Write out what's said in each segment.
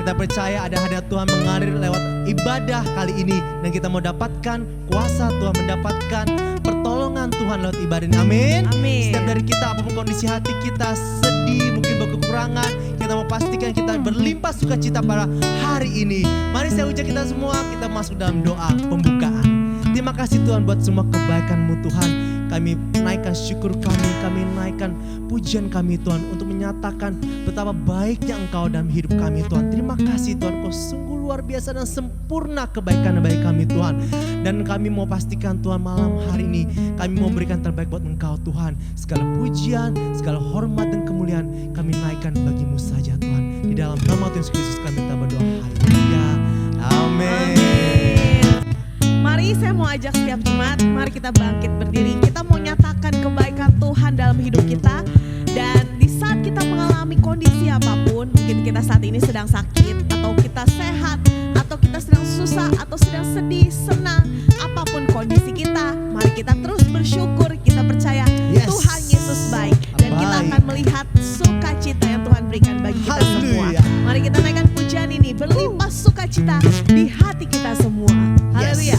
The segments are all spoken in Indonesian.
Kita percaya ada hadirat Tuhan mengalir lewat ibadah kali ini. Dan kita mau dapatkan kuasa Tuhan, mendapatkan pertolongan Tuhan lewat ibadah ini. Amin. Amin. Setiap dari kita, apapun kondisi hati kita, sedih, mungkin berkekurangan, kita mau pastikan kita berlimpah sukacita pada hari ini. Mari saya ujak kita semua, kita masuk dalam doa pembukaan. Terima kasih Tuhan buat semua kebaikan-Mu Tuhan. Kami naikkan syukur kami naikkan pujian kami Tuhan, untuk menyatakan betapa baiknya Engkau dalam hidup kami Tuhan. Terima kasih Tuhan, Kau sungguh luar biasa dan sempurna kebaikan bagi kami Tuhan. Dan kami mau pastikan Tuhan, malam hari ini kami mau berikan terbaik buat Engkau Tuhan. Segala pujian, segala hormat dan kemuliaan kami naikkan bagi-Mu saja Tuhan. Di dalam nama Tuhan Yesus Kristus kami minta berdoa. Haleluya. Amin. Mari saya mau ajak setiap Jumat, mari kita bangkit berdiri. Kita mau nyatakan kebaikan Tuhan dalam hidup kita. Dan di saat kita mengalami kondisi apapun, mungkin kita saat ini sedang sakit, atau kita sehat, atau kita sedang susah, atau sedang sedih, senang, apapun kondisi kita, mari kita terus bersyukur. Kita percaya Tuhan Yesus baik, dan kita akan melihat sukacita yang Tuhan berikan bagi kita semua. Mari kita naikkan pujian ini, berlimpah sukacita di hati kita semua. Haleluya.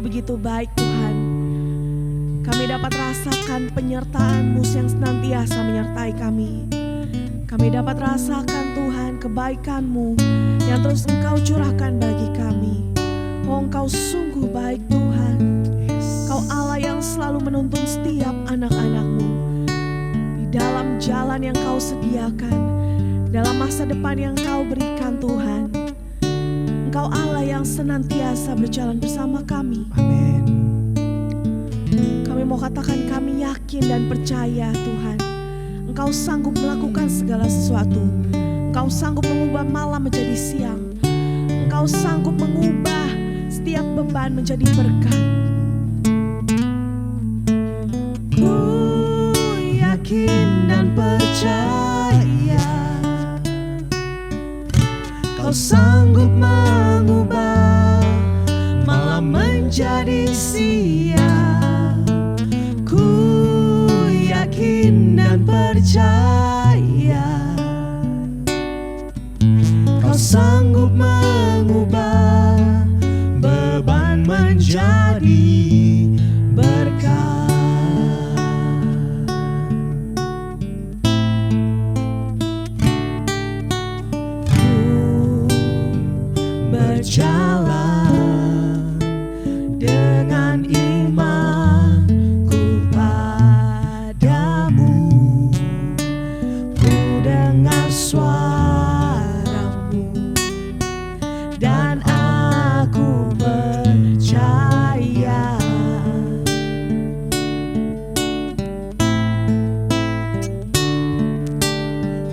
begitu baik Tuhan. Kami dapat rasakan penyertaan-Mu yang senantiasa menyertai kami. Kami dapat rasakan Tuhan kebaikan-Mu yang terus Engkau curahkan bagi kami. Oh, Engkau sungguh baik Tuhan. Kau Allah yang selalu menuntun setiap anak-anak-Mu di dalam jalan yang Kau sediakan, dalam masa depan yang Kau berikan Tuhan. Engkau Allah yang senantiasa berjalan bersama kami. Amin. Kami mau katakan kami yakin dan percaya Tuhan, Engkau sanggup melakukan segala sesuatu. Engkau sanggup mengubah malam menjadi siang. Engkau sanggup mengubah setiap beban menjadi berkat. Ku yakin dan percaya Kau sanggup mengubah malam menjadi siang. Ku yakin dan percaya Kau sanggup mengubah beban menjadi berkah. Berjalan dengan imanku padamu, ku dengar suaramu dan aku percaya.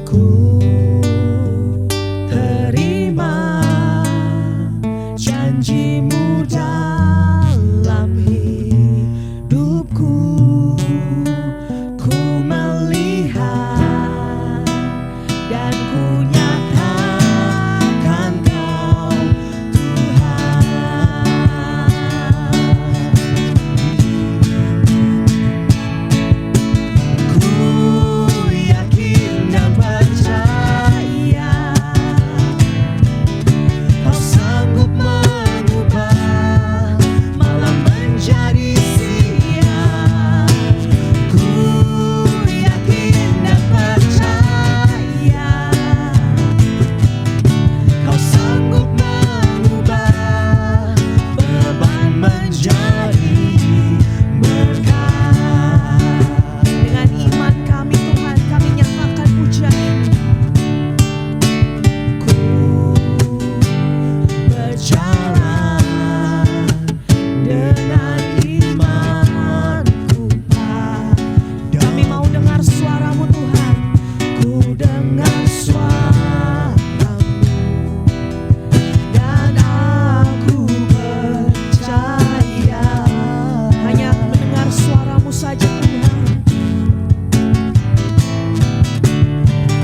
Ku terima janjimu dalam hidupku. Ku melihat dan ku nyatakan Kau Tuhan. Ku yakin dan percaya Kau sanggup mengubah malam menjadi siang. Ku yakin dan percaya Kau sanggup mengubah beban menjadi berkah. Dengan iman kami Tuhan, kami nyatakan pujian ini. Ku berjalan dengan imanku padamu. Kami mau dengar suaramu Tuhan. Ku dengar suaramu dan aku percaya. Hanya mendengar suaramu saja Tuhan.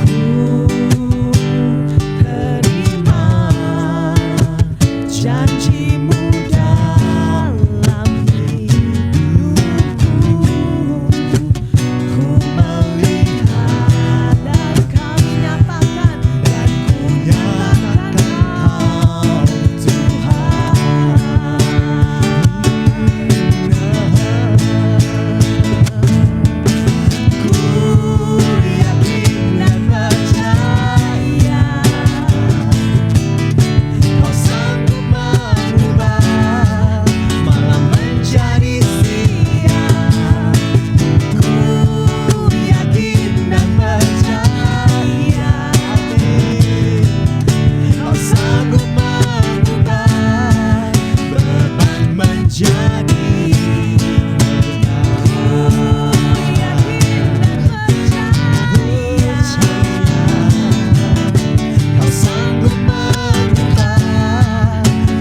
Ku terima janjimu dalam hidupku. Ku melihat dan kami nyatakan dan ku nyatakan Kau Tuhan. Ku yakin dan percaya Kau sanggup mengubah malam menjadi siang. Ku yakin dan percaya Kau sanggup mengubah beban menjadi berkah. Ku yakin dan percaya Kau sanggup mengubah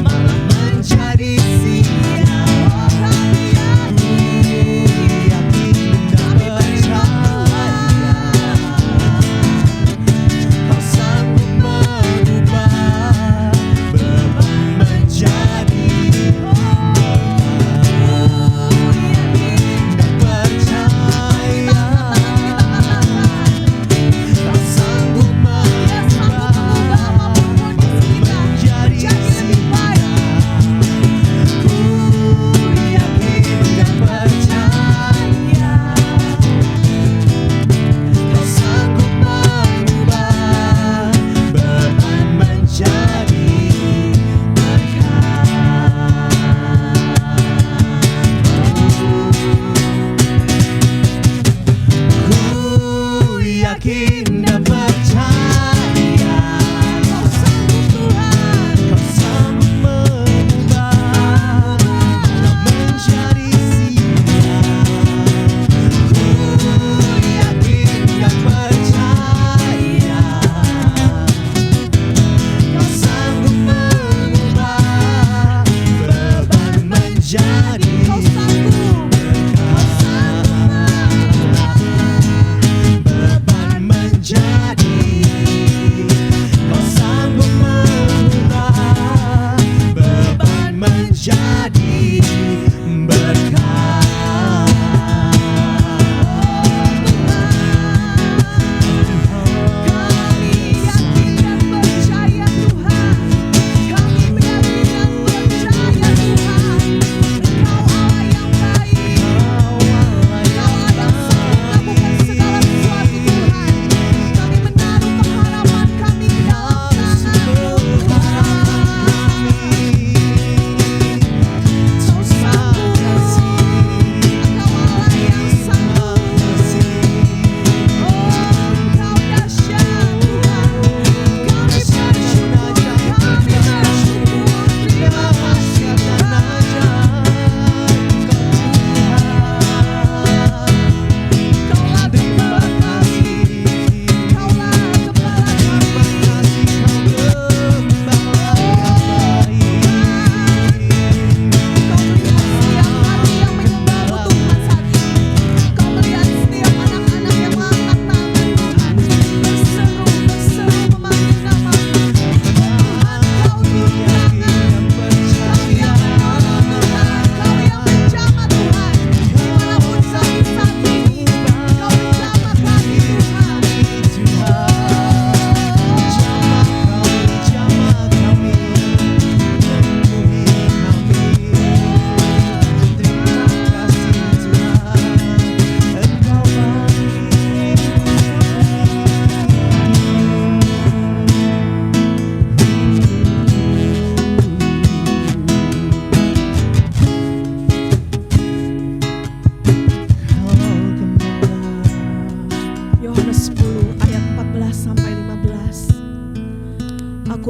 malam menjadi siang. Ku yakin dan percaya Kau sanggup mengubah beban menjadi yakin dan percaya Kau sanggup Tuhan. Kau sanggup mengubah malam menjadi siang. Ku yakin dan percaya Kau sanggup mengubah beban menjadi berkah.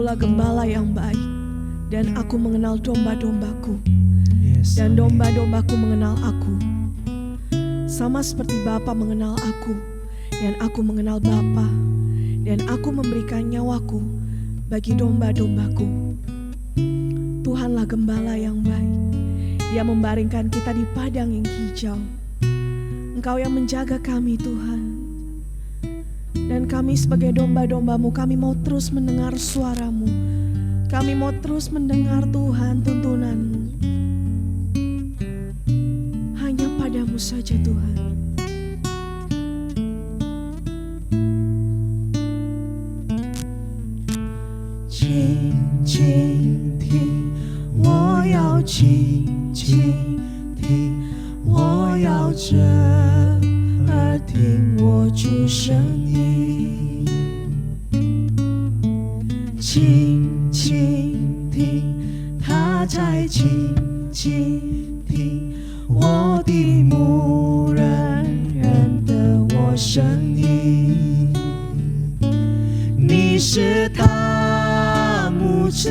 Engkaulah gembala yang baik, dan aku mengenal domba-dombaku, Yes, dan amin. domba-dombaku mengenal aku. Sama seperti Bapa mengenal aku, dan aku mengenal Bapa, dan aku memberikan nyawaku bagi domba-dombaku. Tuhanlah gembala yang baik. Dia membaringkan kita di padang yang hijau. Engkau yang menjaga kami, Tuhan. Dan kami sebagai domba-dombamu, kami mau terus mendengar suaramu. Kami mau terus mendengar Tuhan tuntunanmu. Hanya padamu saja Tuhan. Qing听，我要倾听，我要侧耳听我主声音。倾听，他在倾听我的牧人认得我声音。你是他牧者，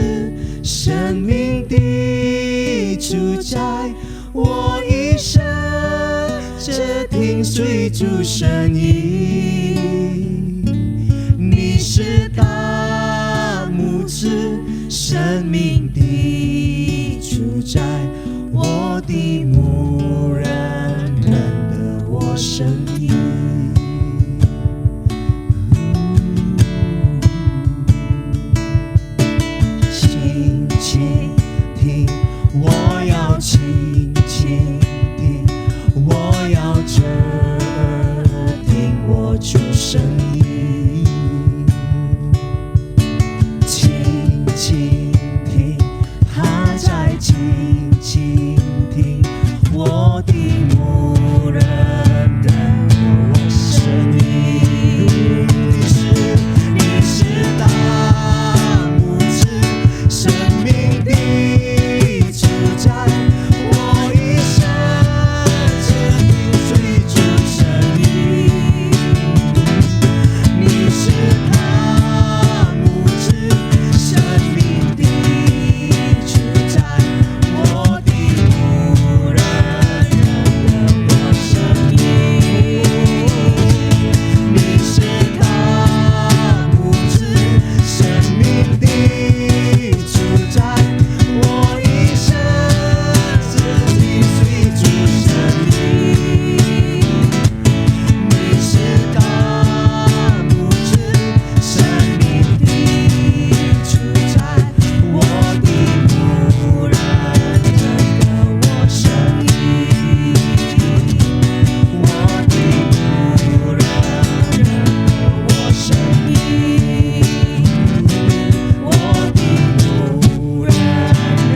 生命的主宰，我一生只听随主声音。你是他牧者，生命的主宰，我的牧人认得我声音。倾听，我要倾听，我要侧耳听我主声音。倾听，他在倾听我的牧人的我声音。你是大牧者，生命的主宰，我一生只听随主声音。你是他牧者，生命的主宰，我的牧人认得我声音。你是他牧者，生命的主宰，我一生只听随主声音。你是他牧者，生命的主宰，我的牧人认得我声音。我的牧人认得我声音。我的牧人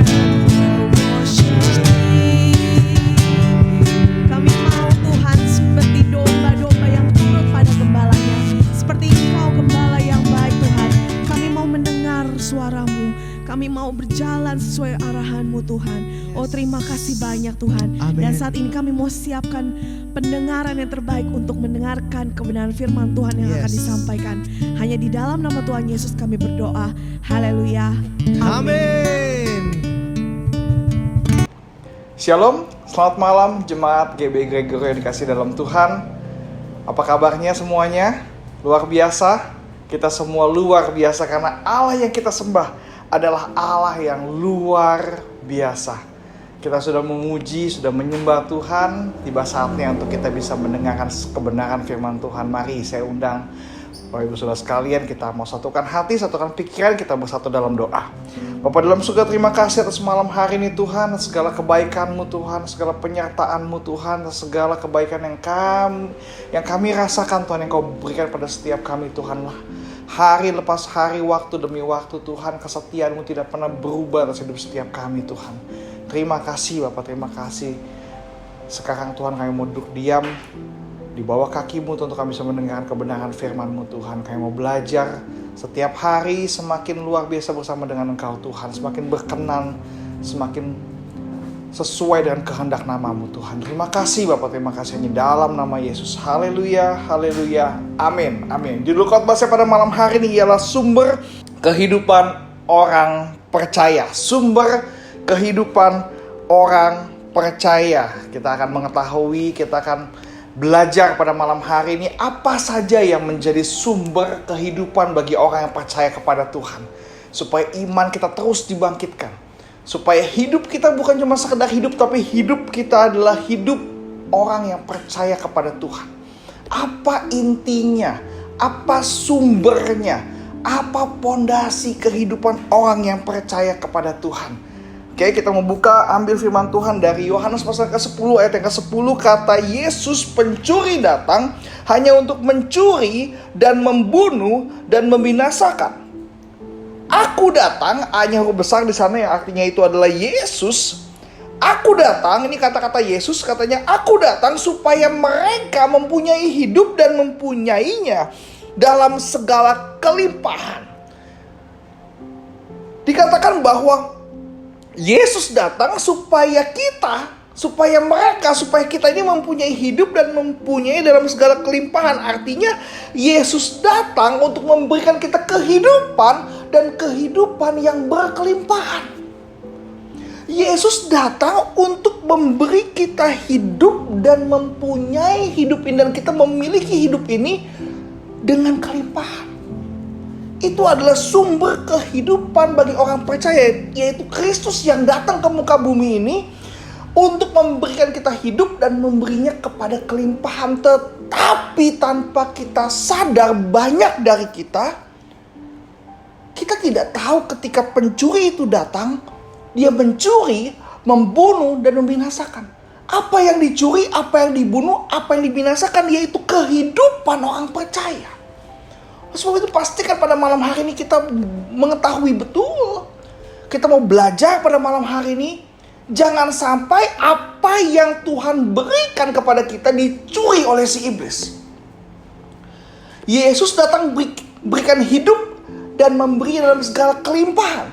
认得我声音。Kami mau Tuhan seperti domba-domba yang turut pada gembalanya, seperti Engkau gembala yang baik Tuhan. Kami mau mendengar suaramu, kami mau berjalan sesuai arahan-Mu Tuhan. Oh terima kasih banyak Tuhan. Amin. Dan saat ini kami mau siapkan pendengaran yang terbaik untuk mendengarkan kebenaran firman Tuhan yang akan Yes. disampaikan. Hanya di dalam nama Tuhan Yesus kami berdoa. Haleluya. Amin. Shalom, selamat malam Jemaat GB Gregory yang dikasih dalam Tuhan. Apa kabarnya semuanya? Luar biasa. Kita semua luar biasa karena Allah yang kita sembah adalah Allah yang luar biasa. Kita sudah memuji, sudah menyembah Tuhan. Tiba saatnya untuk kita bisa mendengarkan kebenaran firman Tuhan. Mari saya undang Bapak Ibu Saudara sekalian, kita mau satukan hati, satukan pikiran, kita bersatu dalam doa. Bapak dalam surga, terima kasih atas malam hari ini Tuhan, segala kebaikan-Mu Tuhan, segala penyertaan-Mu Tuhan, segala kebaikan yang kami rasakan Tuhan, yang Kau berikan pada setiap kami Tuhan lah. Hari lepas hari, waktu demi waktu Tuhan, kesetiaan-Mu tidak pernah berubah atas hidup setiap kami Tuhan. Terima kasih Bapak, terima kasih. Sekarang Tuhan kami mau duduk diam di bawah kaki-Mu untuk kami bisa mendengarkan kebenaran firman-Mu Tuhan. Kami mau belajar setiap hari semakin luar biasa bersama dengan Engkau Tuhan. Semakin berkenan, semakin sesuai dengan kehendak nama-Mu Tuhan. Terima kasih Bapak, terima kasih hanya dalam nama Yesus. Haleluya, haleluya, amin, amin. Judul khotbah saya pada malam hari ini ialah sumber kehidupan orang percaya. Sumber kehidupan orang percaya. Kita akan mengetahui, kita akan belajar pada malam hari ini apa saja yang menjadi sumber kehidupan bagi orang yang percaya kepada Tuhan. Supaya iman kita terus dibangkitkan. Supaya hidup kita bukan cuma sekedar hidup, tapi hidup kita adalah hidup orang yang percaya kepada Tuhan. Apa intinya? Apa sumbernya? Apa pondasi kehidupan orang yang percaya kepada Tuhan? Oke, kita mau buka, ambil firman Tuhan dari Yohanes pasal ke-10 ayat yang ke-10. Kata Yesus, pencuri datang hanya untuk mencuri dan membunuh dan membinasakan. Aku datang, hanya huruf besar di sana yang artinya itu adalah Yesus. Aku datang, ini kata-kata Yesus, katanya aku datang supaya mereka mempunyai hidup dan mempunyainya dalam segala kelimpahan. Dikatakan bahwa Yesus datang supaya kita ini mempunyai hidup dan mempunyai dalam segala kelimpahan. Artinya Yesus datang untuk memberikan kita kehidupan dan kehidupan yang berkelimpahan. Yesus datang untuk memberi kita hidup dan mempunyai hidup ini, dan kita memiliki hidup ini dengan kelimpahan. Itu adalah sumber kehidupan bagi orang percaya, yaitu Kristus yang datang ke muka bumi ini untuk memberikan kita hidup dan memberinya kepada kelimpahan. Tetapi tanpa kita sadar, banyak dari kita tidak tahu ketika pencuri itu datang, dia mencuri, membunuh, dan membinasakan. Apa yang dicuri, apa yang dibunuh, apa yang dibinasakan, yaitu kehidupan orang percaya. Sebab itu pastikan pada malam hari ini kita mengetahui betul. Kita mau belajar pada malam hari ini. Jangan sampai apa yang Tuhan berikan kepada kita dicuri oleh si iblis. Yesus datang berikan hidup dan memberi dalam segala kelimpahan.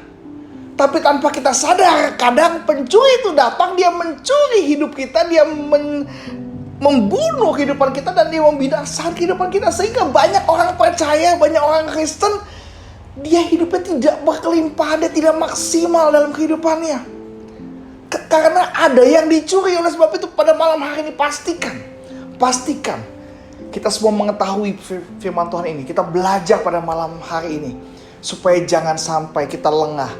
Tapi tanpa kita sadar, kadang pencuri itu datang, dia mencuri hidup kita, dia membunuh kehidupan kita, dan dia membinasakan kehidupan kita. Sehingga banyak orang percaya, banyak orang Kristen, dia hidupnya tidak berkelimpahan, dia tidak maksimal dalam kehidupannya. Karena ada yang dicuri. Oleh sebab itu pada malam hari ini pastikan kita semua mengetahui firman Tuhan ini. Kita belajar pada malam hari ini supaya jangan sampai kita lengah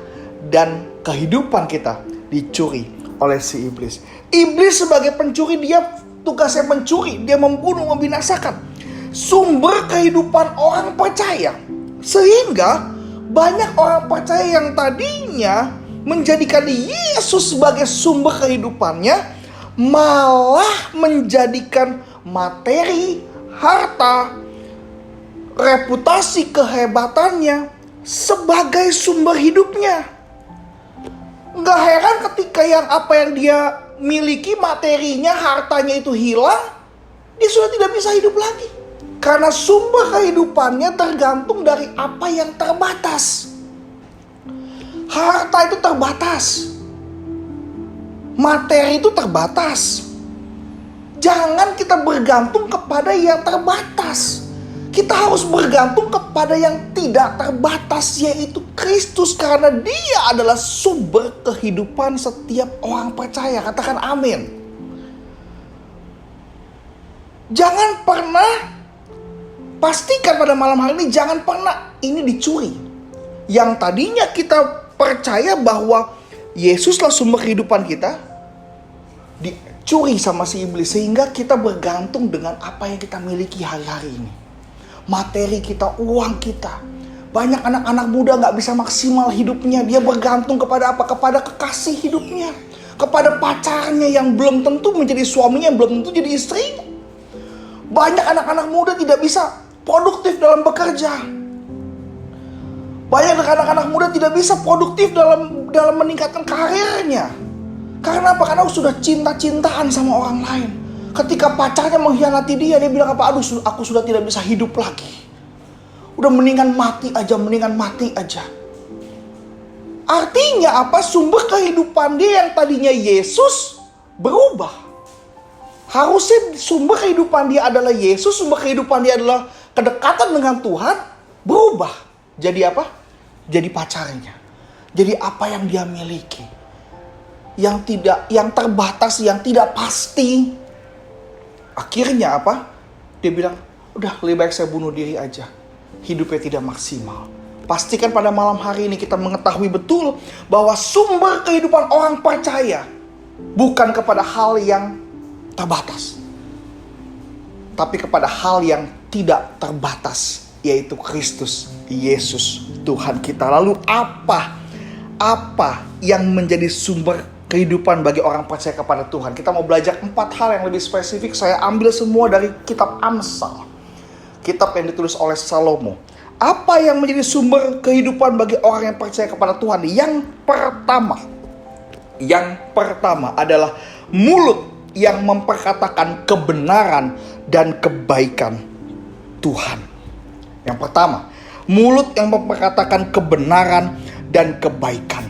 dan kehidupan kita dicuri oleh si iblis. Iblis sebagai pencuri, dia tugasnya mencuri, dia membunuh, membinasakan sumber kehidupan orang percaya. Sehingga banyak orang percaya yang tadinya menjadikan Yesus sebagai sumber kehidupannya, malah menjadikan materi, harta, reputasi, kehebatannya sebagai sumber hidupnya. Nggak heran ketika apa yang dia miliki, materinya, hartanya itu hilang, dia sudah tidak bisa hidup lagi. Karena sumber kehidupannya tergantung dari apa yang terbatas. Harta itu terbatas. Materi itu terbatas. Jangan kita bergantung kepada yang terbatas. Kita harus bergantung kepada yang tidak terbatas, yaitu Kristus, karena Dia adalah sumber kehidupan setiap orang percaya. Katakan amin. Jangan pernah, pastikan pada malam hari ini, jangan pernah ini dicuri. Yang tadinya kita percaya bahwa Yesuslah sumber kehidupan kita, dicuri sama si iblis, sehingga kita bergantung dengan apa yang kita miliki hari-hari ini. Materi kita, uang kita. Banyak anak-anak muda gak bisa maksimal hidupnya. Dia bergantung kepada apa? Kepada kekasih hidupnya, kepada pacarnya yang belum tentu menjadi suaminya, yang belum tentu jadi istrinya. Banyak anak-anak muda tidak bisa produktif dalam bekerja. Banyak anak-anak muda tidak bisa produktif dalam meningkatkan karirnya. Karena apa? Karena sudah cinta-cintaan sama orang lain. Ketika pacarnya mengkhianati dia bilang apa? Aduh, aku sudah tidak bisa hidup lagi. Udah mendingan mati aja. Artinya apa? Sumber kehidupan dia yang tadinya Yesus berubah. Harusnya sumber kehidupan dia adalah Yesus, sumber kehidupan dia adalah kedekatan dengan Tuhan, berubah. Jadi apa? Jadi pacarnya. Jadi apa yang dia miliki, yang terbatas, yang tidak pasti. Akhirnya apa? Dia bilang, udah lebih baik saya bunuh diri aja. Hidupnya tidak maksimal. Pastikan pada malam hari ini kita mengetahui betul bahwa sumber kehidupan orang percaya bukan kepada hal yang terbatas, tapi kepada hal yang tidak terbatas, yaitu Kristus Yesus Tuhan kita. Lalu apa yang menjadi sumber kehidupan bagi orang percaya kepada Tuhan? Kita mau belajar 4 hal yang lebih spesifik. Saya ambil semua dari kitab Amsal, kitab yang ditulis oleh Salomo. Apa yang menjadi sumber kehidupan bagi orang yang percaya kepada Tuhan? Yang pertama adalah mulut yang memperkatakan kebenaran dan kebaikan Tuhan. Yang pertama, mulut yang memperkatakan kebenaran dan kebaikan.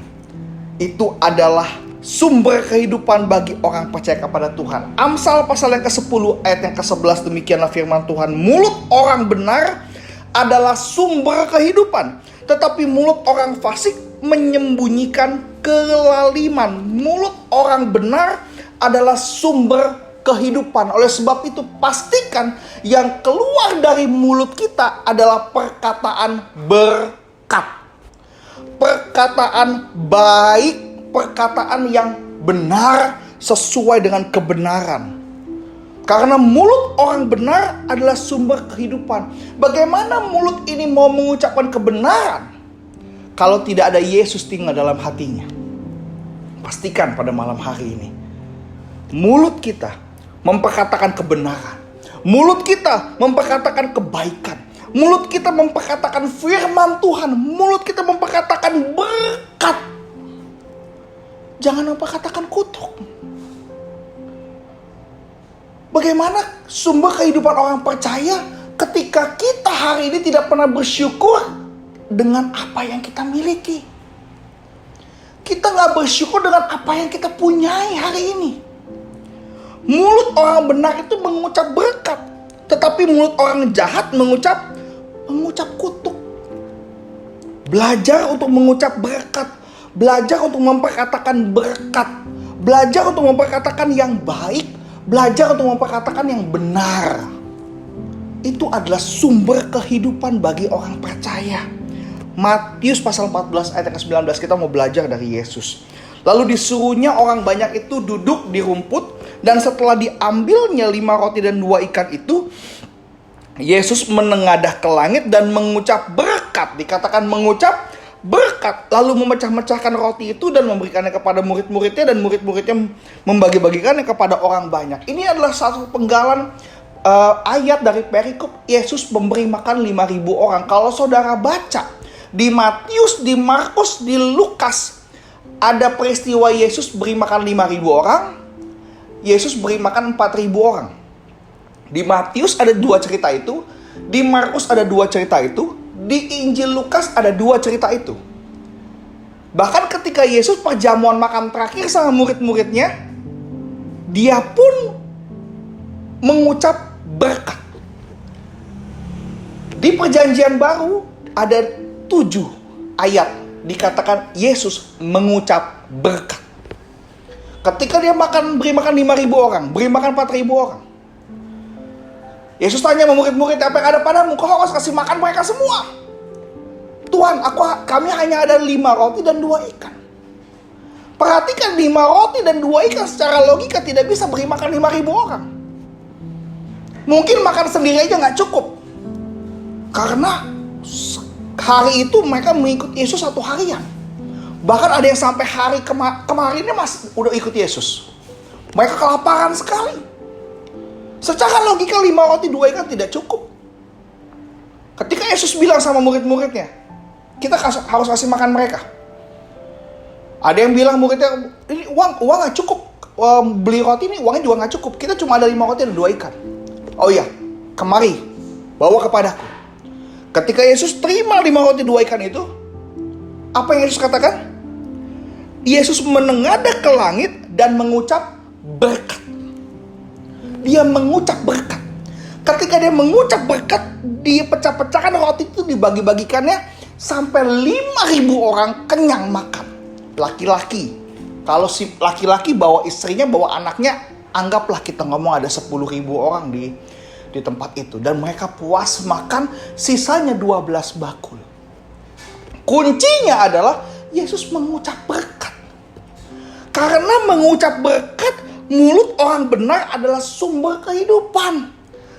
Itu adalah sumber kehidupan bagi orang percaya kepada Tuhan. Amsal pasal yang ke-10 ayat yang ke-11, demikianlah firman Tuhan. Mulut orang benar adalah sumber kehidupan, tetapi mulut orang fasik menyembunyikan kelaliman. Mulut orang benar adalah sumber kehidupan. Oleh sebab itu, pastikan yang keluar dari mulut kita adalah perkataan berkat, perkataan baik, perkataan yang benar sesuai dengan kebenaran. Karena mulut orang benar adalah sumber kehidupan. Bagaimana mulut ini mau mengucapkan kebenaran kalau tidak ada Yesus tinggal dalam hatinya? Pastikan pada malam hari ini, mulut kita memperkatakan kebenaran. Mulut kita memperkatakan kebaikan. Mulut kita memperkatakan firman Tuhan. Mulut kita memperkatakan berkat. Jangan memperkatakan kutuk. Bagaimana sumber kehidupan orang percaya ketika kita hari ini tidak pernah bersyukur dengan apa yang kita miliki? Kita gak bersyukur dengan apa yang kita punyai hari ini. Mulut orang benar itu mengucap berkat, tetapi mulut orang jahat mengucap kutuk. Belajar untuk mengucap berkat, belajar untuk memperkatakan berkat, belajar untuk memperkatakan yang baik, belajar untuk memperkatakan yang benar. Itu adalah sumber kehidupan bagi orang percaya. Matius pasal 14 ayat ke-19, kita mau belajar dari Yesus. Lalu disuruhnya orang banyak itu duduk di rumput, dan setelah diambilnya 5 roti dan 2 ikan itu, Yesus menengadah ke langit dan mengucap berkat. Dikatakan mengucap berkat, lalu memecah-mecahkan roti itu dan memberikannya kepada murid-muridnya, dan murid-muridnya membagi-bagikannya kepada orang banyak. Ini adalah satu penggalan ayat dari perikop Yesus memberi makan 5.000 orang. Kalau saudara baca di Matius, di Markus, di Lukas, ada peristiwa Yesus beri makan 5.000 orang, Yesus beri makan 4.000 orang. Di Matius ada 2 cerita itu, di Markus ada 2 cerita itu, di Injil Lukas ada 2 cerita itu. Bahkan ketika Yesus perjamuan makan terakhir sama murid-muridnya, dia pun mengucap berkat. Di perjanjian baru ada 7 ayat dikatakan Yesus mengucap berkat. Ketika dia beri makan 5.000 orang, beri makan 4.000 orang, Yesus tanya sama murid-murid, apa yang ada padamu? Kau harus kasih makan mereka semua. Tuhan, kami hanya ada 5 roti dan 2 ikan. Perhatikan, 5 roti dan 2 ikan secara logika tidak bisa beri makan 5.000 orang. Mungkin makan sendiri aja gak cukup. Karena hari itu mereka mengikut Yesus 1 harian. Bahkan ada yang sampai hari kemarinnya masih udah ikut Yesus. Mereka kelaparan sekali. Secara logika 5 roti 2 ikan tidak cukup. Ketika Yesus bilang sama murid-muridnya, kita harus kasih makan mereka. Ada yang bilang muridnya, ini uang gak cukup. Beli roti ini uangnya juga gak cukup. Kita cuma ada 5 roti dan 2 ikan. Oh iya, kemari, bawa kepadaku. Ketika Yesus terima 5 roti 2 ikan itu, apa yang Yesus katakan? Yesus menengadah ke langit dan mengucap berkat. Dia mengucap berkat. Ketika dia mengucap berkat, dia pecah-pecahkan roti itu, dibagi-bagikannya. sampai 5.000 orang kenyang makan. Laki-laki. Kalau si laki-laki bawa istrinya, bawa anaknya, anggaplah kita ngomong ada 10.000 orang di tempat itu. Dan mereka puas makan, sisanya 12 bakul. Kuncinya adalah Yesus mengucap berkat. Karena mengucap berkat, mulut orang benar adalah sumber kehidupan.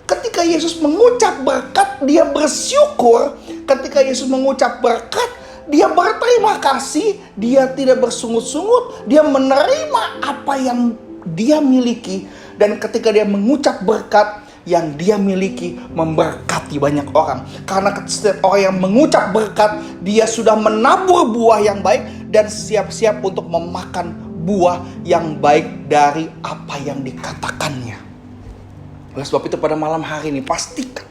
Ketika Yesus mengucap berkat, dia bersyukur. Ketika Yesus mengucap berkat, dia berterima kasih. Dia tidak bersungut-sungut. Dia menerima apa yang dia miliki. Dan ketika dia mengucap berkat, yang dia miliki memberkati banyak orang. Karena setiap orang yang mengucap berkat, dia sudah menabur buah yang baik dan siap-siap untuk memakan buah yang baik dari apa yang dikatakannya. Oleh sebab itu pada malam hari ini pastikan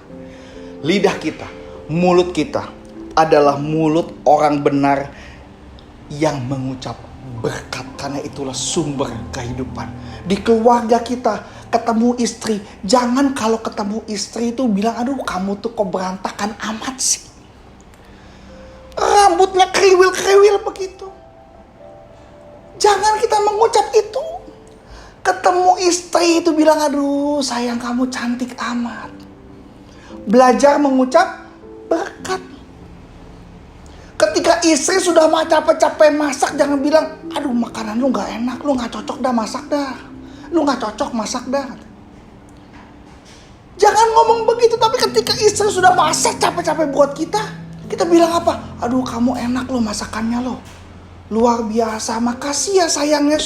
lidah kita, mulut kita adalah mulut orang benar yang mengucap berkat. Karena itulah sumber kehidupan. Di keluarga kita ketemu istri, jangan kalau ketemu istri itu bilang, aduh kamu tuh kok berantakan amat sih. Rambutnya kriwil-kriwil begitu. Jangan kita mengucap itu. Ketemu istri itu bilang, aduh sayang kamu cantik amat. Belajar mengucap berkat. Ketika istri sudah capek-capek masak, jangan bilang, aduh makanan lu gak enak, lu gak cocok dah masak dah. Lu gak cocok masak dah. Jangan ngomong begitu. Tapi ketika istri sudah masak capek-capek buat kita, kita bilang apa? Aduh kamu enak lo masakannya lo. Luar biasa, makasih ya sayangnya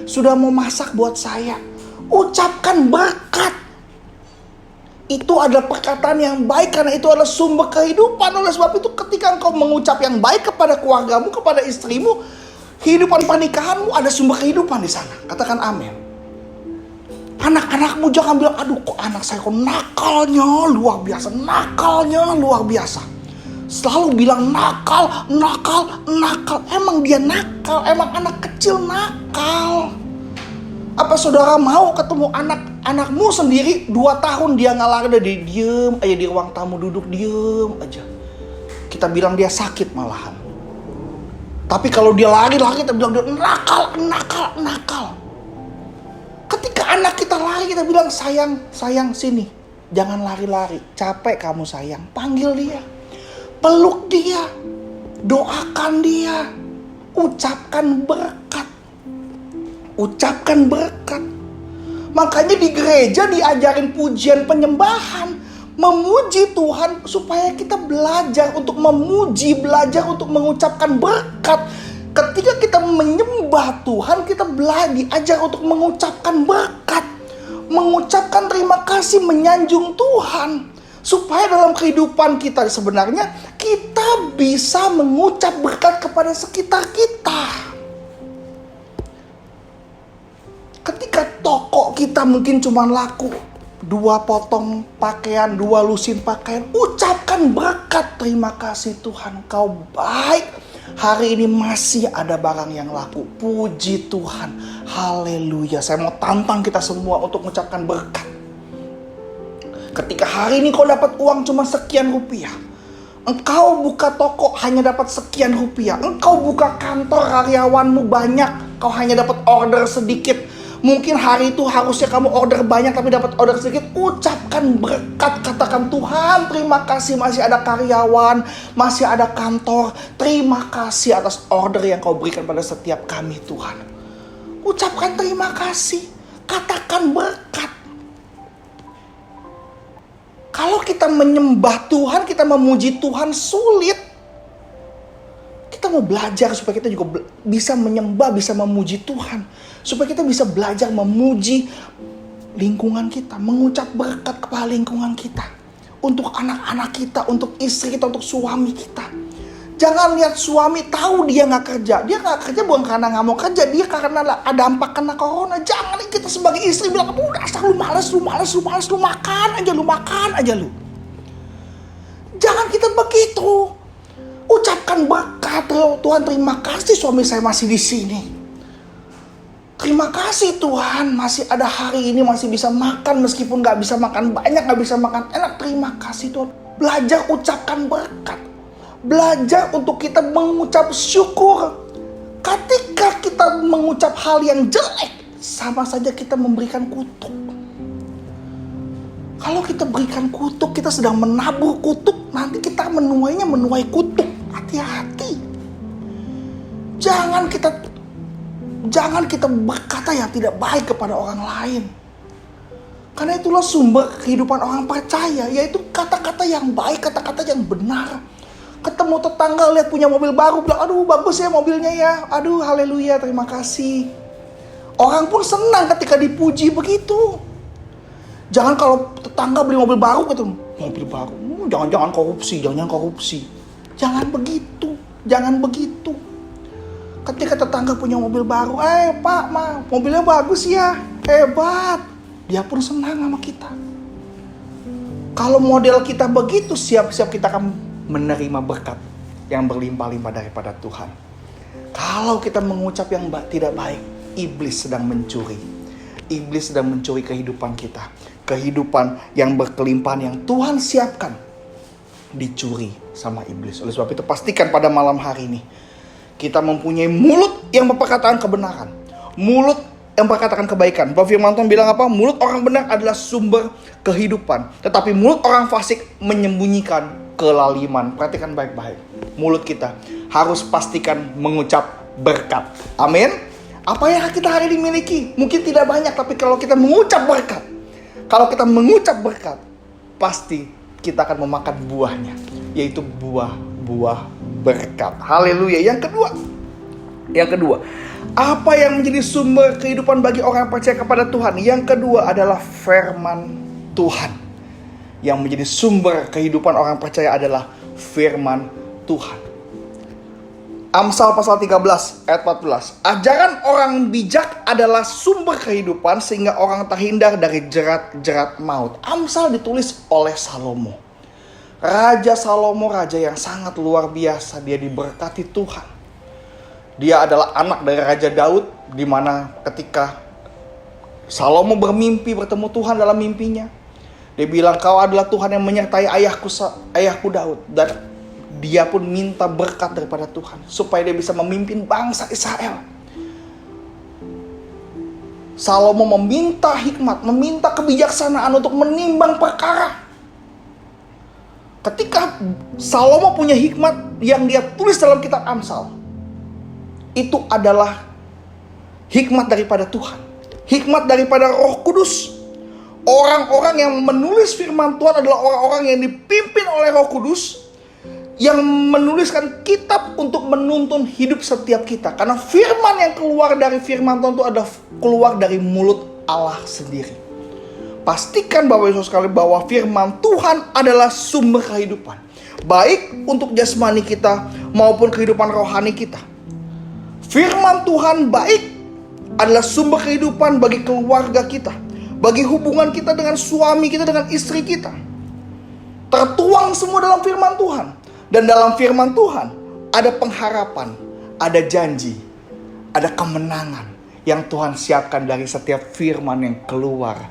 sudah mau masak buat saya. Ucapkan berkat. Itu adalah perkataan yang baik karena itu adalah sumber kehidupan. Oleh sebab itu ketika engkau mengucap yang baik kepada keluargamu, kepada istrimu, kehidupan pernikahanmu ada sumber kehidupan di sana. Katakan amin. Anak-anakmu jangan bilang, aduh kok anak saya kok nakalnya luar biasa. Nakalnya luar biasa. Selalu bilang nakal. Emang dia nakal, emang anak kecil nakal. Apa saudara mau ketemu anakmu sendiri 2 tahun dia ngalah, dia diem aja di ruang tamu, duduk diem aja. Kita bilang dia sakit malahan. Tapi kalau dia lari kita bilang dia nakal. Ketika anak kita lari kita bilang sayang sini. Jangan lari-lari, capek kamu sayang. Panggil dia. Peluk dia, doakan dia, ucapkan berkat. Makanya di gereja diajarin pujian penyembahan, memuji Tuhan supaya kita belajar untuk memuji, belajar untuk mengucapkan berkat. Ketika kita menyembah Tuhan, kita diajar untuk mengucapkan berkat, mengucapkan terima kasih, menyanjung Tuhan. Supaya dalam kehidupan kita sebenarnya kita bisa mengucap berkat kepada sekitar kita. Ketika toko kita mungkin cuma laku 2 potong pakaian, 2 lusin pakaian, ucapkan berkat. Terima kasih Tuhan, Kau baik. Hari ini masih ada barang yang laku. Puji Tuhan. Haleluya. Saya mau tantang kita semua untuk mengucapkan berkat. Ketika hari ini kau dapat uang cuma sekian rupiah, engkau buka toko hanya dapat sekian rupiah, engkau buka kantor karyawanmu banyak, kau hanya dapat order sedikit. Mungkin hari itu harusnya kamu order banyak tapi dapat order sedikit. Ucapkan berkat, katakan Tuhan terima kasih masih ada karyawan, masih ada kantor. Terima kasih atas order yang kau berikan pada setiap kami Tuhan. Ucapkan terima kasih, katakan berkat. Kalau kita menyembah Tuhan, kita memuji Tuhan sulit. Kita mau belajar supaya kita juga bisa menyembah, bisa memuji Tuhan. Supaya kita bisa belajar memuji lingkungan kita, mengucap berkat kepada lingkungan kita. Untuk anak-anak kita, untuk istri kita, untuk suami kita. Jangan lihat suami tahu dia gak kerja. Dia gak kerja bukan karena gak mau kerja, dia karena ada dampak kena corona. Jangan kita sebagai istri bilang, udah asal lu malas, lu makan aja lu. Jangan kita begitu. Ucapkan berkat, Tuhan terima kasih suami saya masih di sini. Terima kasih Tuhan masih ada hari ini, masih bisa makan meskipun gak bisa makan banyak, gak bisa makan enak. Terima kasih Tuhan. Belajar ucapkan berkat. Belajar untuk kita mengucap syukur. Ketika kita mengucap hal yang jelek, sama saja kita memberikan kutuk. Kalau kita berikan kutuk, kita sedang menabur kutuk, nanti kita menuai kutuk. Hati-hati. Jangan kita berkata yang tidak baik kepada orang lain. Karena itulah sumber kehidupan orang percaya, yaitu kata-kata yang baik, kata-kata yang benar. Ketemu tetangga, lihat punya mobil baru, bilang, aduh bagus ya mobilnya ya, aduh haleluya, terima kasih. Orang pun senang ketika dipuji begitu. Jangan kalau tetangga beli mobil baru, gitu, mobil baru, jangan korupsi. Jangan begitu. Ketika tetangga punya mobil baru, pak, mobilnya bagus ya, hebat. Dia pun senang sama kita. Kalau model kita begitu, siap-siap kita akan menerima berkat yang berlimpah-limpah daripada Tuhan. Kalau kita mengucap yang tidak baik, iblis sedang mencuri. Iblis sedang mencuri kehidupan kita. Kehidupan yang berkelimpahan yang Tuhan siapkan, dicuri sama iblis. Oleh sebab itu pastikan pada malam hari ini kita mempunyai mulut yang berperkataan kebenaran. Mulut yang berkatakan kebaikan. Bahwa firman Tuhan bilang apa? Mulut orang benar adalah sumber kehidupan. Tetapi mulut orang fasik menyembunyikan kelaliman. Perhatikan baik-baik. Mulut kita harus pastikan mengucap berkat. Amin. Apa yang kita hari ini miliki? Mungkin tidak banyak, tapi kalau kita mengucap berkat, pasti kita akan memakan buahnya, yaitu buah berkat. Haleluya. Yang kedua, apa yang menjadi sumber kehidupan bagi orang yang percaya kepada Tuhan? Yang kedua adalah firman Tuhan. Yang menjadi sumber kehidupan orang percaya adalah firman Tuhan. Amsal pasal 13 ayat 14. Ajaran orang bijak adalah sumber kehidupan sehingga orang terhindar dari jerat-jerat maut. Amsal ditulis oleh Salomo. Raja Salomo, raja yang sangat luar biasa. Dia diberkati Tuhan. Dia adalah anak dari Raja Daud, di mana ketika Salomo bermimpi bertemu Tuhan dalam mimpinya, dia bilang, kau adalah Tuhan yang menyertai ayahku Daud. Dan dia pun minta berkat daripada Tuhan supaya dia bisa memimpin bangsa Israel. Salomo meminta hikmat, meminta kebijaksanaan untuk menimbang perkara. Ketika Salomo punya hikmat yang dia tulis dalam kitab Amsal, itu adalah hikmat daripada Tuhan, hikmat daripada Roh Kudus. Orang-orang yang menulis firman Tuhan adalah orang-orang yang dipimpin oleh Roh Kudus, yang menuliskan kitab untuk menuntun hidup setiap kita. Karena firman yang keluar dari firman Tuhan itu adalah keluar dari mulut Allah sendiri. Pastikan Bapak Ibu sekalian bahwa firman Tuhan adalah sumber kehidupan, baik untuk jasmani kita maupun kehidupan rohani kita. Firman Tuhan baik adalah sumber kehidupan bagi keluarga kita, bagi hubungan kita dengan suami kita, dengan istri kita. Tertuang semua dalam firman Tuhan. Dan dalam firman Tuhan ada pengharapan, ada janji, ada kemenangan yang Tuhan siapkan dari setiap firman yang keluar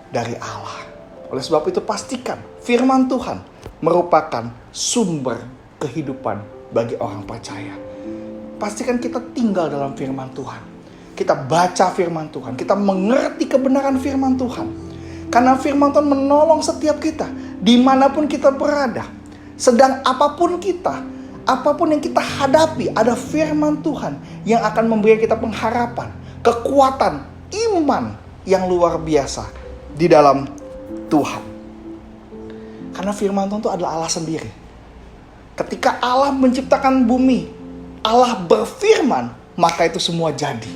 dari Allah. Oleh sebab itu pastikan firman Tuhan merupakan sumber kehidupan bagi orang percaya. Pastikan kita tinggal dalam firman Tuhan. Kita baca firman Tuhan. Kita mengerti kebenaran firman Tuhan. Karena firman Tuhan menolong setiap kita. Dimanapun kita berada. Sedang apapun yang kita hadapi, ada firman Tuhan yang akan memberi kita pengharapan, kekuatan, iman yang luar biasa di dalam Tuhan. Karena firman Tuhan itu adalah Allah sendiri. Ketika Allah menciptakan bumi, Allah berfirman, maka itu semua jadi.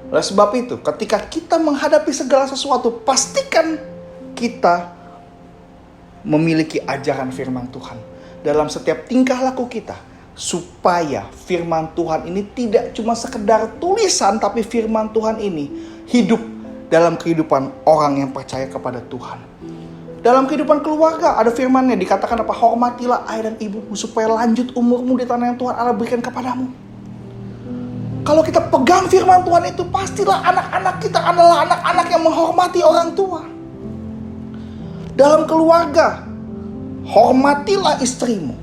Oleh sebab itu, ketika kita menghadapi segala sesuatu, pastikan kita memiliki ajaran firman Tuhan dalam setiap tingkah laku kita, supaya firman Tuhan ini tidak cuma sekedar tulisan, tapi firman Tuhan ini hidup dalam kehidupan orang yang percaya kepada Tuhan. Dalam kehidupan keluarga ada firman-Nya, dikatakan apa? Hormatilah ayah dan ibumu supaya lanjut umurmu di tanah yang Tuhan Allah berikan kepadamu. Kalau kita pegang firman Tuhan itu, pastilah anak-anak kita adalah anak-anak yang menghormati orang tua. Dalam keluarga, hormatilah istrimu,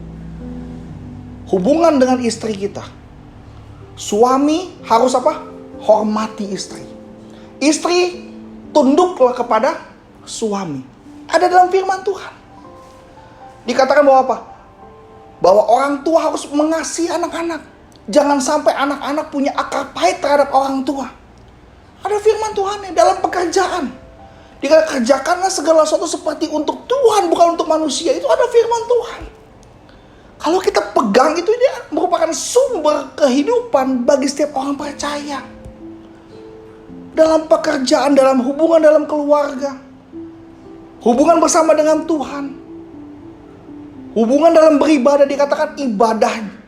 hubungan dengan istri kita. Suami harus apa? Hormati istri. Istri tunduklah kepada suami. Ada dalam firman Tuhan. Dikatakan bahwa apa? Bahwa orang tua harus mengasihi anak-anak. Jangan sampai anak-anak punya akar pahit terhadap orang tua. Ada firman Tuhan dalam pekerjaan. Dikatakan kerjakanlah segala sesuatu seperti untuk Tuhan, bukan untuk manusia. Itu ada firman Tuhan. Kalau kita pegang itu, dia merupakan sumber kehidupan bagi setiap orang percaya. Dalam pekerjaan, dalam hubungan, dalam keluarga. Hubungan bersama dengan Tuhan. Hubungan dalam beribadah, dikatakan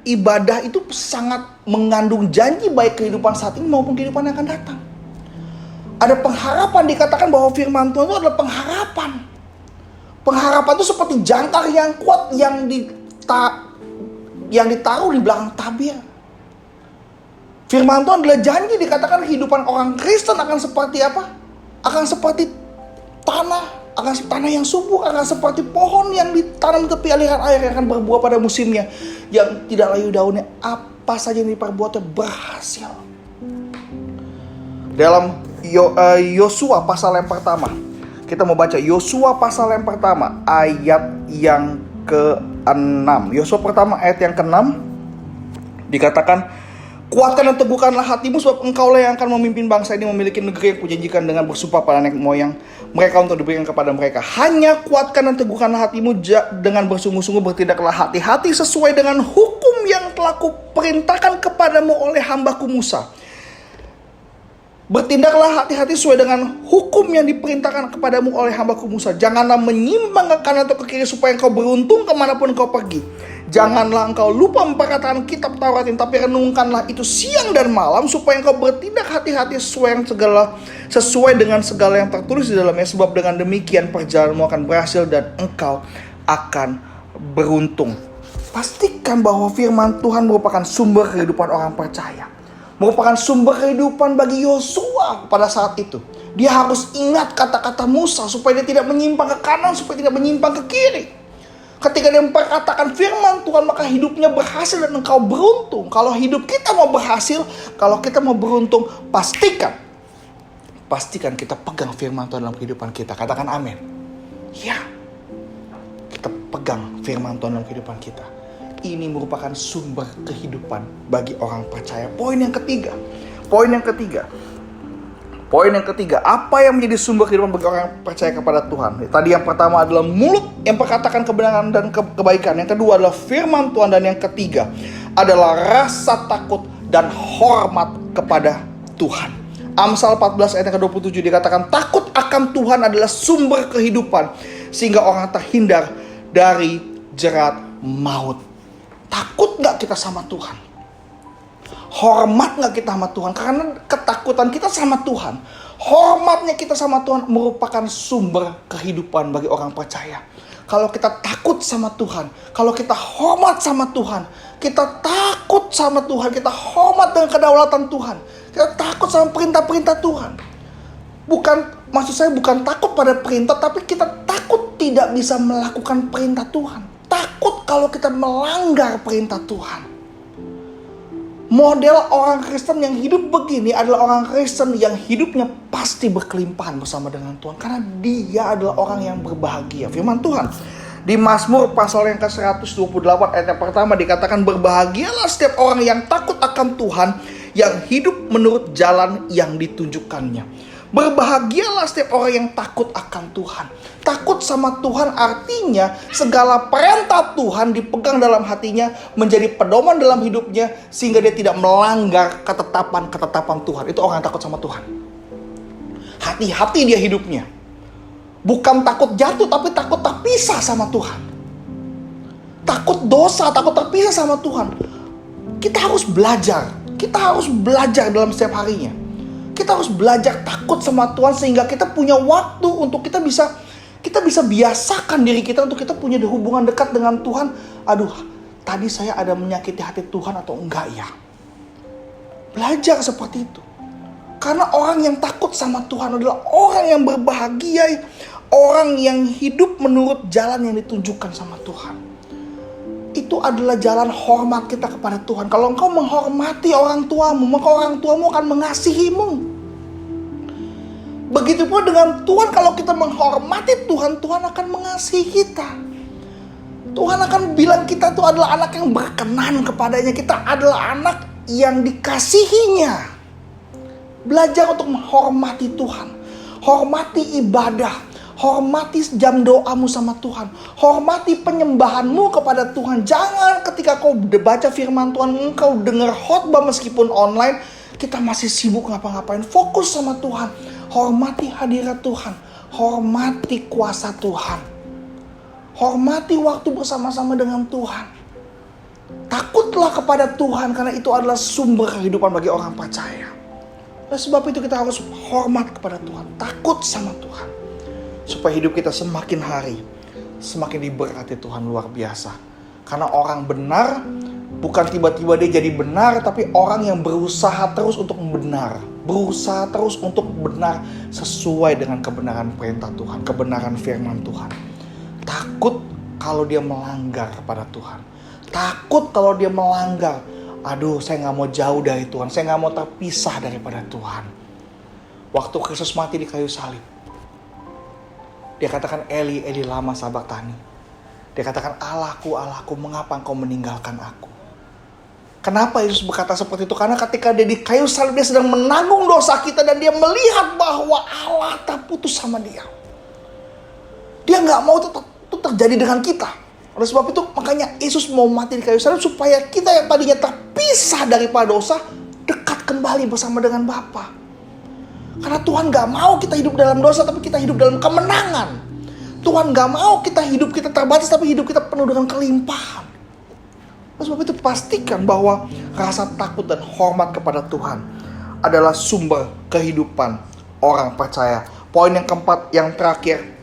ibadah itu sangat mengandung janji baik kehidupan saat ini maupun kehidupan yang akan datang. Ada pengharapan, dikatakan bahwa firman Tuhan itu adalah pengharapan. Pengharapan itu seperti jangkar yang kuat yang ditaruh di belakang tabir. Firman Tuhan adalah janji, dikatakan kehidupan orang Kristen akan seperti apa? Akan seperti tanah yang subur, akan seperti pohon yang ditanam di tepi aliran air yang akan berbuah pada musimnya, yang tidak layu daunnya, apa saja yang diperbuatnya berhasil. Dalam Yosua pasal yang pertama, kita mau baca Yosua pasal yang pertama ayat yang ke-6. Yosua pertama ayat yang ke-6 dikatakan, kuatkan dan teguhkanlah hatimu, sebab engkaulah yang akan memimpin bangsa ini memiliki negeri yang kujanjikan dengan bersumpah pada nenek moyang mereka untuk diberikan kepada mereka. Hanya kuatkan dan teguhkanlah hatimu dengan bersungguh-sungguh, bertindaklah hati-hati sesuai dengan hukum yang telah kuperintahkan kepadamu oleh hambaku Musa. Bertindaklah hati-hati sesuai dengan hukum yang diperintahkan kepadamu oleh hambaku Musa. Janganlah menyimpang ke kanan atau ke kiri, supaya engkau beruntung kemanapun engkau pergi. Janganlah engkau lupa memperkatakan kitab Taurat ini, tapi renungkanlah itu siang dan malam, supaya engkau bertindak hati-hati sesuai dengan segala yang tertulis di dalamnya. Sebab dengan demikian perjalananmu akan berhasil dan engkau akan beruntung. Pastikan bahwa firman Tuhan merupakan sumber kehidupan orang percaya. Merupakan sumber kehidupan bagi Yosua pada saat itu. Dia harus ingat kata-kata Musa supaya dia tidak menyimpang ke kanan, supaya tidak menyimpang ke kiri. Ketika dia memperkatakan firman Tuhan, maka hidupnya berhasil dan engkau beruntung. Kalau hidup kita mau berhasil, kalau kita mau beruntung, pastikan kita pegang firman Tuhan dalam kehidupan kita. Katakan amin. Ya, kita pegang firman Tuhan dalam kehidupan kita. Ini merupakan sumber kehidupan bagi orang percaya. Poin yang ketiga, apa yang menjadi sumber kehidupan bagi orang yang percaya kepada Tuhan? Tadi yang pertama adalah mulut yang perkatakan kebenaran dan kebaikan. Yang kedua adalah firman Tuhan. Dan yang ketiga adalah rasa takut dan hormat kepada Tuhan. Amsal 14 ayat yang ke-27 dikatakan, takut akan Tuhan adalah sumber kehidupan, sehingga orang terhindar dari jerat maut. Takut gak kita sama Tuhan? Hormat gak kita sama Tuhan? Karena ketakutan kita sama Tuhan, hormatnya kita sama Tuhan merupakan sumber kehidupan bagi orang percaya. Kalau kita takut sama Tuhan, kalau kita hormat sama Tuhan, kita takut sama Tuhan, kita hormat dengan kedaulatan Tuhan, kita takut sama perintah-perintah Tuhan. Maksud saya bukan takut pada perintah, tapi kita takut tidak bisa melakukan perintah Tuhan. Takut kalau kita melanggar perintah Tuhan. Model orang Kristen yang hidup begini adalah orang Kristen yang hidupnya pasti berkelimpahan bersama dengan Tuhan. Karena dia adalah orang yang berbahagia. Firman Tuhan di Mazmur pasal yang ke-128 ayat yang pertama dikatakan, berbahagialah setiap orang yang takut akan Tuhan, yang hidup menurut jalan yang ditunjukkannya. Berbahagialah setiap orang yang takut akan Tuhan. Takut sama Tuhan artinya segala perintah Tuhan dipegang dalam hatinya, menjadi pedoman dalam hidupnya, sehingga dia tidak melanggar ketetapan Tuhan. Itu orang yang takut sama Tuhan. Hati-hati dia hidupnya. Bukan takut jatuh, tapi takut terpisah sama Tuhan. Takut dosa, takut terpisah sama Tuhan. Kita harus belajar dalam setiap harinya. Kita harus belajar takut sama Tuhan, sehingga kita punya waktu untuk kita bisa biasakan diri kita untuk kita punya hubungan dekat dengan Tuhan. Aduh, tadi saya ada menyakiti hati Tuhan atau enggak ya? Belajar seperti itu. Karena orang yang takut sama Tuhan adalah orang yang berbahagia, orang yang hidup menurut jalan yang ditunjukkan sama Tuhan. itu adalah jalan hormat kita kepada Tuhan. Kalau engkau menghormati orang tuamu, maka orang tuamu akan mengasihimu. Begitupun dengan Tuhan, kalau kita menghormati Tuhan, Tuhan akan mengasihi kita. Tuhan akan bilang kita itu adalah anak yang berkenan kepadanya. Kita adalah anak yang dikasihinya. Belajar untuk menghormati Tuhan. Hormati ibadah. Hormati jam doamu sama Tuhan. Hormati penyembahanmu kepada Tuhan. Jangan ketika kau baca firman Tuhan, engkau dengar khotbah meskipun online, kita masih sibuk ngapa-ngapain. Fokus sama Tuhan. Hormati hadirat Tuhan. Hormati kuasa Tuhan. Hormati waktu bersama-sama dengan Tuhan. Takutlah kepada Tuhan, karena itu adalah sumber kehidupan bagi orang percaya. Oleh sebab itu kita harus hormat kepada Tuhan. Takut sama Tuhan. Supaya hidup kita semakin hari semakin diberkati Tuhan luar biasa. Karena orang benar bukan tiba-tiba dia jadi benar, tapi orang yang berusaha terus untuk benar. Berusaha terus untuk benar sesuai dengan kebenaran perintah Tuhan, kebenaran firman Tuhan. Takut kalau dia melanggar kepada Tuhan. Takut kalau dia melanggar. Aduh, saya gak mau jauh dari Tuhan. Saya gak mau terpisah daripada Tuhan. Waktu Kristus mati di kayu salib, dia katakan, Eli, Eli lama sabachthani. Dia katakan, Allahku, Allahku, mengapa engkau meninggalkan aku? Kenapa Yesus berkata seperti itu? Karena ketika dia di kayu salib, dia sedang menanggung dosa kita. Dan dia melihat bahwa Allah tak putus sama dia. Dia gak mau itu terjadi dengan kita. Oleh sebab itu makanya Yesus mau mati di kayu salib, supaya kita yang tadinya terpisah daripada dosa, dekat kembali bersama dengan Bapa. Karena Tuhan gak mau kita hidup dalam dosa, tapi kita hidup dalam kemenangan. Tuhan gak mau kita hidup kita terbatas, tapi hidup kita penuh dengan kelimpahan. Oleh sebab itu pastikan bahwa rasa takut dan hormat kepada Tuhan adalah sumber kehidupan orang percaya. Poin yang keempat, yang terakhir,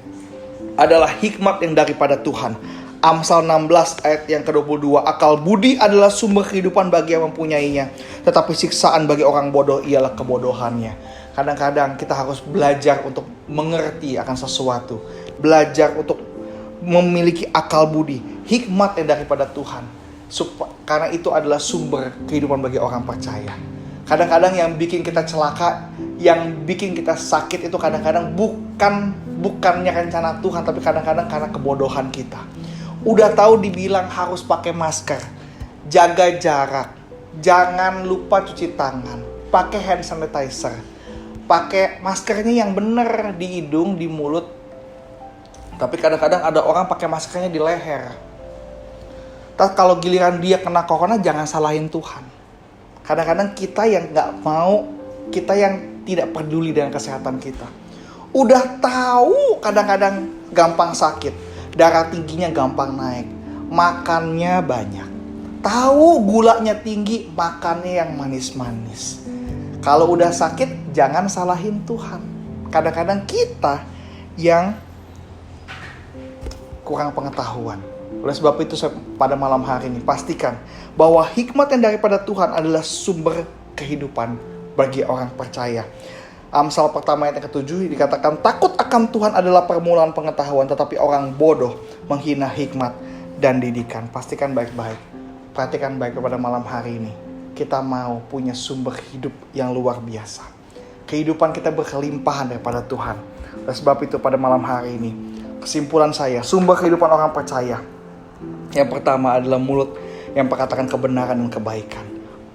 adalah hikmat yang daripada Tuhan. Amsal 16 ayat yang ke-22. Akal budi adalah sumber kehidupan bagi yang mempunyainya, tetapi siksaan bagi orang bodoh ialah kebodohannya. Kadang-kadang kita harus belajar untuk mengerti akan sesuatu. Belajar untuk memiliki akal budi. Hikmat yang daripada Tuhan. Karena itu adalah sumber kehidupan bagi orang percaya. Kadang-kadang yang bikin kita celaka, yang bikin kita sakit itu kadang-kadang bukannya rencana Tuhan, tapi kadang-kadang karena kebodohan kita. Udah tahu dibilang harus pakai masker, jaga jarak, jangan lupa cuci tangan, pakai hand sanitizer, pakai maskernya yang benar di hidung, di mulut. Tapi kadang-kadang ada orang pakai maskernya di leher. Kalau giliran dia kena corona, jangan salahin Tuhan. Kadang-kadang kita yang nggak mau, kita yang tidak peduli dengan kesehatan kita. Udah tahu kadang-kadang gampang sakit, darah tingginya gampang naik, makannya banyak. Tahu gulanya tinggi, makannya yang manis-manis. Kalau udah sakit, jangan salahin Tuhan. Kadang-kadang kita yang kurang pengetahuan. Oleh sebab itu pada malam hari ini pastikan bahwa hikmat yang daripada Tuhan adalah sumber kehidupan bagi orang percaya. Amsal pertama ayat yang ke-7 dikatakan, takut akan Tuhan adalah permulaan pengetahuan, tetapi orang bodoh menghina hikmat dan didikan. Pastikan baik-baik. Perhatikan baik pada malam hari ini. Kita mau punya sumber hidup yang luar biasa. Kehidupan kita berkelimpahan daripada Tuhan. Oleh sebab itu pada malam hari ini, kesimpulan saya, sumber kehidupan orang percaya. Yang pertama adalah mulut yang memperkatakan kebenaran dan kebaikan.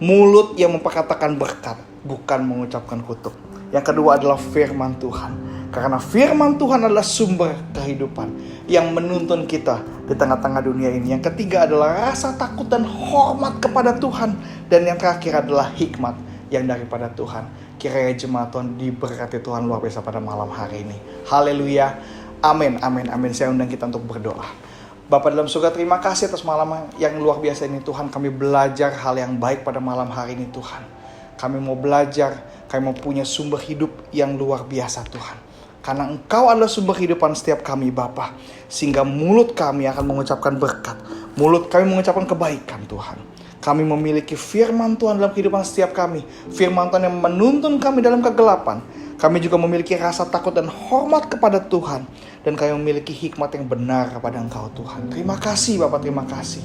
Mulut yang memperkatakan berkat, bukan mengucapkan kutuk. Yang kedua adalah firman Tuhan. Karena firman Tuhan adalah sumber kehidupan yang menuntun kita di tengah-tengah dunia ini. Yang ketiga adalah rasa takut dan hormat kepada Tuhan. Dan yang terakhir adalah hikmat yang daripada Tuhan. Kiranya jemaat Tuhan diberkati Tuhan luar biasa pada malam hari ini. Haleluya. Amin, amin, amin. Saya undang kita untuk berdoa. Bapa dalam surga, terima kasih atas malam yang luar biasa ini Tuhan. Kami belajar hal yang baik pada malam hari ini Tuhan. Kami mau belajar, kami mau punya sumber hidup yang luar biasa Tuhan. Karena Engkau adalah sumber kehidupan setiap kami Bapa. Sehingga mulut kami akan mengucapkan berkat. Mulut kami mengucapkan kebaikan Tuhan. Kami memiliki firman Tuhan dalam kehidupan setiap kami. Firman Tuhan yang menuntun kami dalam kegelapan. Kami juga memiliki rasa takut dan hormat kepada Tuhan. Dan kami memiliki hikmat yang benar kepada Engkau Tuhan. Terima kasih Bapak, terima kasih.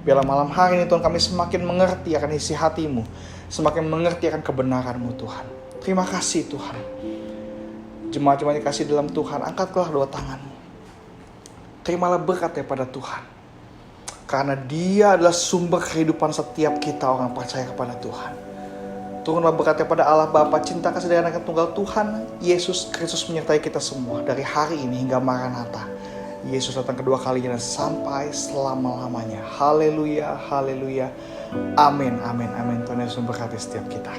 Biarlah malam hari ini Tuhan kami semakin mengerti akan isi hati-Mu, semakin mengerti akan kebenaran-Mu Tuhan. Terima kasih Tuhan. Jemaat-jemaat yang kasih dalam Tuhan, angkatlah dua tangan-Mu. Terimalah berkat daripada Tuhan. Karena Dia adalah sumber kehidupan setiap kita orang percaya kepada Tuhan. Turunlah berkat daripada Allah Bapa, cinta kasih dari Anak Tunggal Tuhan Yesus Kristus menyertai kita semua dari hari ini hingga Maranatha. Yesus datang kedua kalinya dan sampai selama-lamanya. Haleluya, haleluya. Amin, amin, amin. Tuhan Yesus memberkati setiap kita.